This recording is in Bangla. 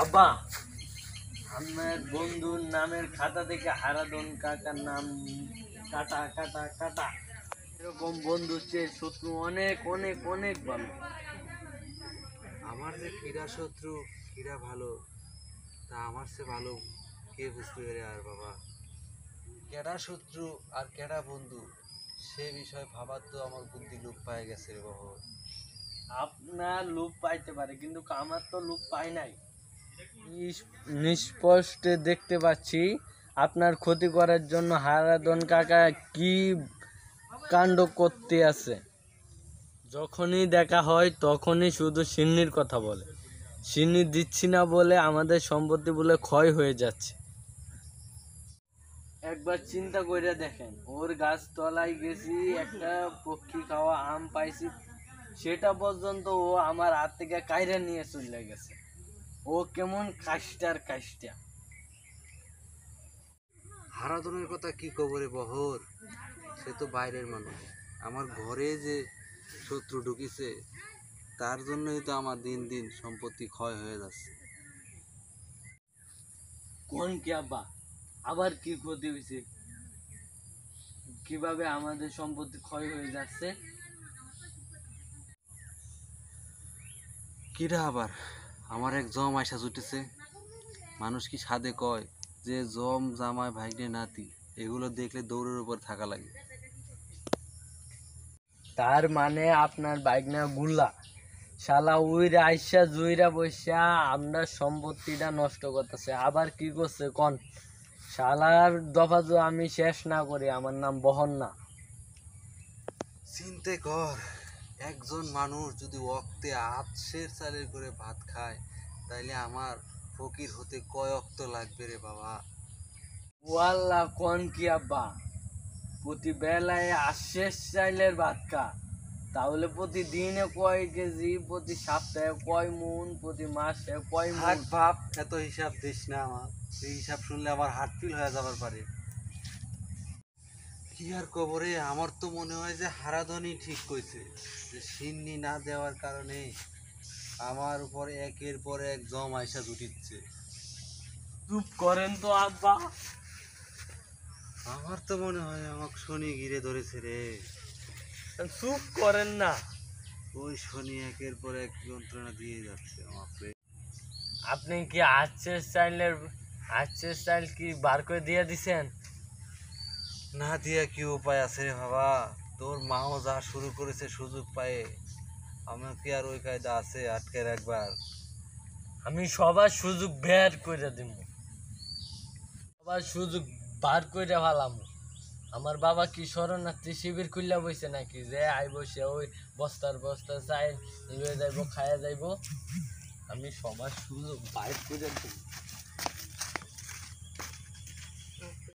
আব্বা, আমার বন্ধুর নামের খাতা থেকে হারাধন কাকার নাম কাটা কাটা কাটা। এরকম বন্ধু চেয়ে শত্রু অনেক অনেক অনেক ভালো। আমার যে ক্রীড়া শত্রু ক্রীড়া ভালো, তা আমার সে ভালো কে বুঝতে পারে। আর বাবা, কেডা শত্রু আর কেডা বন্ধু সে বিষয়ে ভাবার তো আমার বুদ্ধি লোপ পায়ে গেছে রে বাবা। আপনার লোভ পাইতে পারে, কিন্তু আমার তো লোভ পাই নাই। নিষ্পষ্টে দেখতে পাচ্ছি আপনার ক্ষতি করার জন্য হারাধন কাকা কি কাণ্ড করতে আছে। যখনই দেখা হয় তখনই শুধু সিন্নির কথা বলে। সিন্নি দিচ্ছি না বলে আমাদের সম্পত্তি বলে ক্ষয় হয়ে যাচ্ছে। একবার চিন্তা করে দেখেন, ওর গাছ তলায় গেছি, একটা পক্ষী খাওয়া আম পাইছি, সেটা পর্যন্ত ও আমার হাত থেকে কাইরে নিয়ে চলে গেছে। ও কেমন কাষ্টার কাষ্টা। হারাধনের কথা কি খবরে বহর, সে তো বাইরের মানুষ। আমার ঘরে যে শত্রু ঢুকিছে, তার জন্যই তো আমার দিন দিন সম্পত্তি ক্ষয় হয়ে যাচ্ছে। কোন কি আব্বা, আবার কি ক্ষতি হয়েছে? কিভাবে আমাদের সম্পত্তি ক্ষয় হয়ে যাচ্ছে? কিরা আবার, আমার এক জম আয়সা জুটেছে। মানুষ কি সাধে কয় যে জম জামাই ভাইনে নাতি, এগুলো দেখলে দৌড়ের উপর থাকা লাগে। তার মানে আপনার বাইক না গুল্লা, শালা উইরা আইসা জুইরা বসা আমরা সম্পত্তিটা নষ্ট করতেছে। আবার কি করছে কোন? শালার দফা তো আমি শেষ না করি, আমার নাম বহন না। চিন্তে কর, একজন মানুষ যদি অক্তে আতসের চালের করে ভাত খায়, তাইলে আমার ফকির হতে কয় অক্ত লাগবে রে বাবা। ওয়াল্লা কোন কি আব্বা, প্রতি বেলায় আশেষ চাইলের ভাত খা, তাহলে প্রতিদিনে কয় কেজি, প্রতি সপ্তাহে কয় মন, প্রতি মাসে কয় থাক মন? বাপ, এত হিসাব দিস না আমার। এই হিসাব শুনলে আমার হার্ট ফিল হয়ে যাবার পারে। কি আর কবরে, আমার তো মনে হয় যে হারাধনই ঠিক কইছে, যে সিন্নি না দেওয়ার কারণে আমার উপর একের পর এক জম আইসা জুটিচ্ছে। চুপ করেন তো আব্বা। আমার তো মনে হয় আমাকে শনি ঘিরে ধরেছে রে। চুপ করেন না। ওই শনি একের পর এক যন্ত্রণা দিয়ে যাচ্ছে আমাকে। আপনি কি আর্চের স্টাইল কি বার করে দিয়ে দিছেন? না দিয়া কি উপায় আছে রে বাবা? তোর মাও যা শুরু করেছে সুযোগ পায়ে, আমার কি আর ওই কায়দা আছে আটকে রাখবার? আমি সবার সুযোগ বের করে দিব, সবার সুযোগ বার করে ফেলাম। আমার বাবা কি শরণার্থী শিবির খুললা বইছে নাকি যে আই বসে ওই বস্তার বস্তা চাই লয়ে যাইব, খায়া যাইব? আমি সবার সুযোগ বাইর করে দিব।